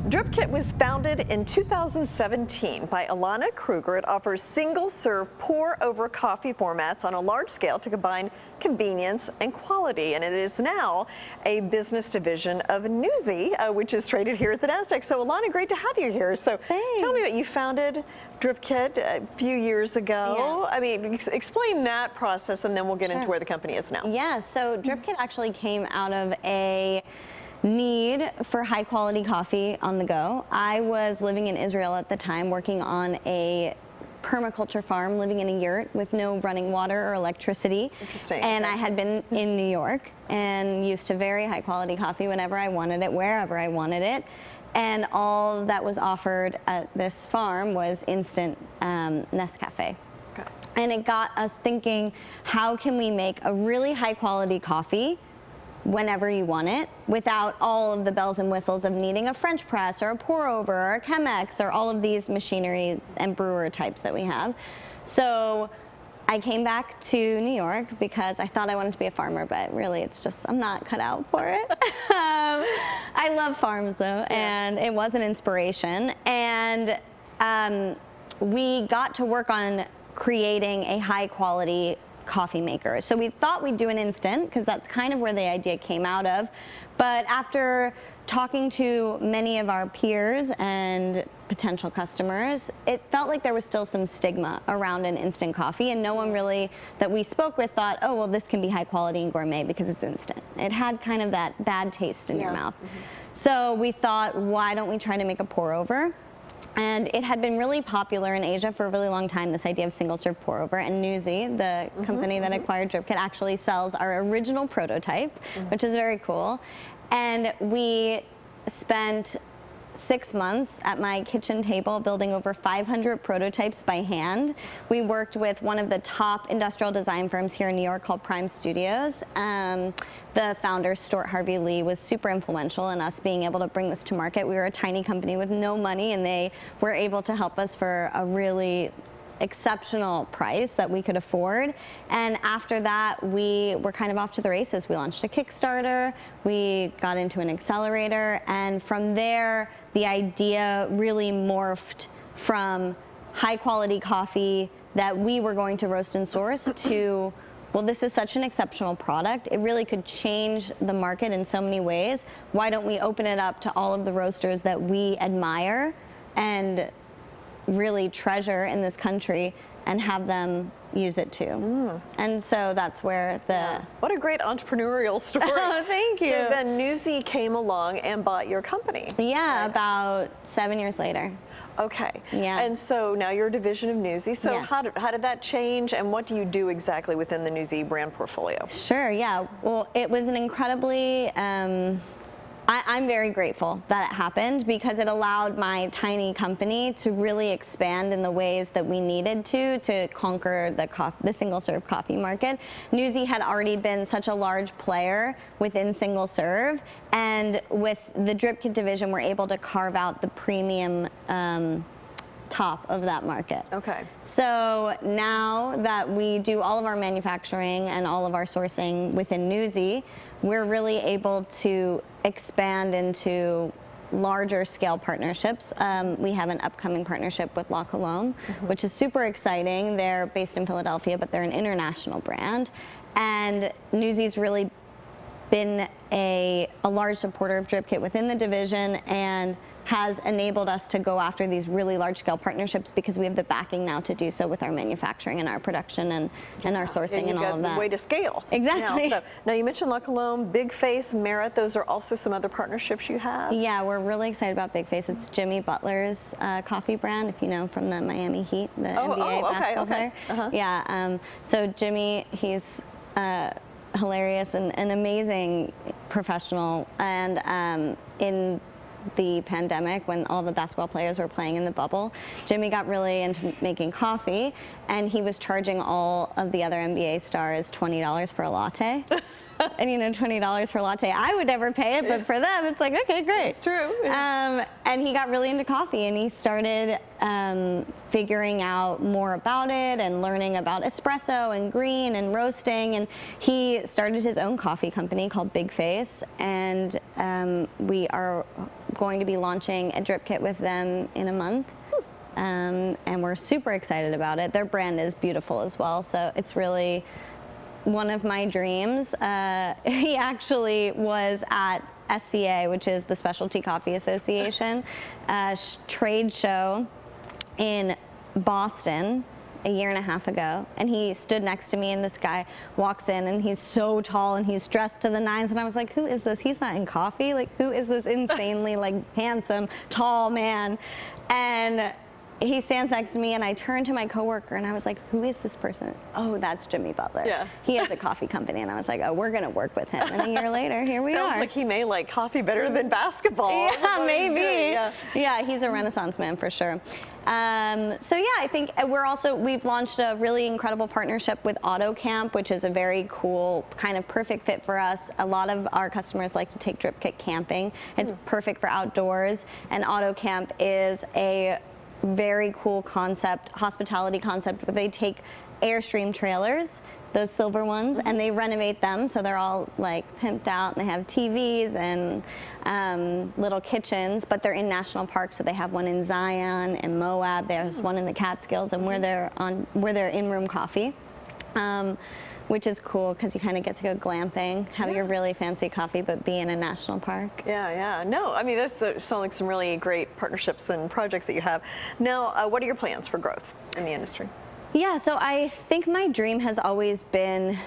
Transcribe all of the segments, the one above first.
Dripkit was founded in 2017 by Ilana Kruger. It offers single-serve pour-over coffee formats on a large scale to combine convenience and quality. And it is now a business division of NuZee, which is traded here at the NASDAQ. So Ilana, great to have you here. So Thanks. Tell me what you founded Dripkit a few years ago. Yeah. I mean, explain that process and then we'll get into where the company is now. Yeah, so Dripkit actually came out of a need for high quality coffee on the go. I was living in Israel at the time, working on a permaculture farm, living in a yurt with no running water or electricity. Interesting. And I had been in New York and used to very high quality coffee whenever I wanted it, wherever I wanted it. And all that was offered at this farm was instant Nescafe. Okay. And it got us thinking, how can we make a really high quality coffee whenever you want it, without all of the bells and whistles of needing a French press or a pour over or a Chemex or all of these machinery and brewer types that we have. So I came back to New York because I thought I wanted to be a farmer, but really it's just, I'm not cut out for it. I love farms though, and it was an inspiration. And we got to work on creating a high quality coffee maker. So we thought we'd do an instant because that's kind of where the idea came out of. But after talking to many of our peers and potential customers, it felt like there was still some stigma around an instant coffee, and no one really that we spoke with thought, oh, well, this can be high quality and gourmet because it's instant. It had kind of that bad taste in your mouth. So we thought, why don't we try to make a pour over? And it had been really popular in Asia for a really long time, this idea of single-serve pour-over. And NuZee, the company that acquired Dripkit, actually sells our original prototype, which is very cool. And we spent 6 months at my kitchen table building over 500 prototypes by hand. We worked with one of the top industrial design firms here in New York called Prime Studios. The founder, Stuart Harvey Lee, was super influential in us being able to bring this to market. We were a tiny company with no money, and they were able to help us for a really exceptional price that we could afford. And after that, we were kind of off to the races. We launched a Kickstarter, we got into an accelerator, and from there, the idea really morphed from high quality coffee that we were going to roast and source to, well, this is such an exceptional product. It really could change the market in so many ways. Why don't we open it up to all of the roasters that we admire and really treasure in this country and have them use it too. And so that's where the... What a great entrepreneurial story. Oh, thank you. So then NuZee came along and bought your company. Yeah, right? About 7 years later. Okay. Yeah. And so now you're a division of NuZee. So Yes. how did that change, and what do you do exactly within the NuZee brand portfolio? Sure, yeah. Well, it was an incredibly... I'm very grateful that it happened because it allowed my tiny company to really expand in the ways that we needed to conquer the single-serve coffee market. NuZee had already been such a large player within single-serve, and with the Dripkit division, we're able to carve out the premium top of that market. Okay. So now that we do all of our manufacturing and all of our sourcing within NuZee, we're really able to expand into larger scale partnerships. We have an upcoming partnership with La Colombe, which is super exciting. They're based in Philadelphia, but they're an international brand. And NuZee's really been a large supporter of Dripkit within the division and has enabled us to go after these really large-scale partnerships because we have the backing now to do so with our manufacturing and our production and our sourcing and all of that. The way to scale. Exactly. Now you mentioned La Colombe, Big Face, Merit. Those are also some other partnerships you have. Yeah, we're really excited about Big Face. It's Jimmy Butler's coffee brand, if you know, from the Miami Heat, the NBA basketball player. Yeah. So Jimmy, he's hilarious and an amazing professional, and in the pandemic, when all the basketball players were playing in the bubble, Jimmy got really into making coffee, and he was charging all of the other NBA stars $20 for a latte. And you know, $20 for a latte, I would never pay it, but for them, it's like, okay, great. It's true. And he got really into coffee, and he started figuring out more about it and learning about espresso and green and roasting. And he started his own coffee company called Big Face, and we are going to be launching a drip kit with them in a month. And we're super excited about it. Their brand is beautiful as well, so it's really one of my dreams. He actually was at SCA, which is the Specialty Coffee Association, trade show in Boston a year and a half ago, and he stood next to me, and this guy walks in, and he's so tall, and he's dressed to the nines, and I was like, who is this? He's not in coffee. Like, who is this insanely like handsome, tall man? And he stands next to me, and I turned to my coworker, and I was like, who is this person? Oh, that's Jimmy Butler. Yeah. He has a coffee company, and I was like, oh, we're gonna work with him. And a year later, here we are. Sounds like he may like coffee better than basketball. Yeah, maybe. Yeah, he's a Renaissance man for sure. So yeah, I think we've launched a really incredible partnership with AutoCamp, which is a very cool, kind of perfect fit for us. A lot of our customers like to take Dripkit camping. It's perfect for outdoors, and AutoCamp is a very cool concept, hospitality concept, where they take Airstream trailers, those silver ones, and they renovate them so they're all like pimped out, and they have TVs and little kitchens, but they're in national parks. So they have one in Zion and Moab. There's one in the Catskills, and we're their in-room coffee. Which is cool because you kind of get to go glamping, have your really fancy coffee, but be in a national park. Yeah. No, I mean, those sound like some really great partnerships and projects that you have. Now, what are your plans for growth in the industry? Yeah, so I think my dream has always been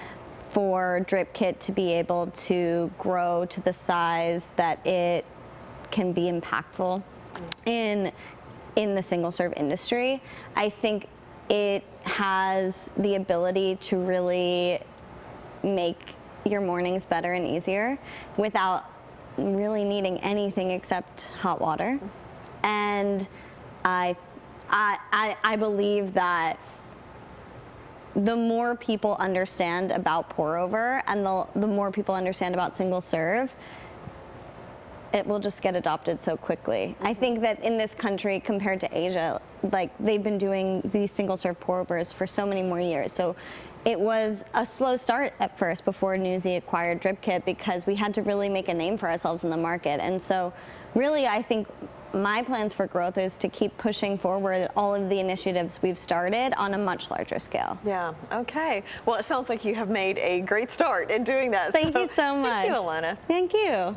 for Dripkit to be able to grow to the size that it can be impactful in the single-serve industry. I think it has the ability to really make your mornings better and easier without really needing anything except hot water. And I believe that the more people understand about pour over, and the more people understand about single serve, it will just get adopted so quickly. I think that in this country, compared to Asia, like, they've been doing these single serve pour overs for so many more years. So it was a slow start at first before NuZee acquired Dripkit, because we had to really make a name for ourselves in the market. And so really, I think my plans for growth is to keep pushing forward all of the initiatives we've started on a much larger scale. Yeah, okay. Well, it sounds like you have made a great start in doing that. Thank you so much. Thank you, Ilana. Thank you.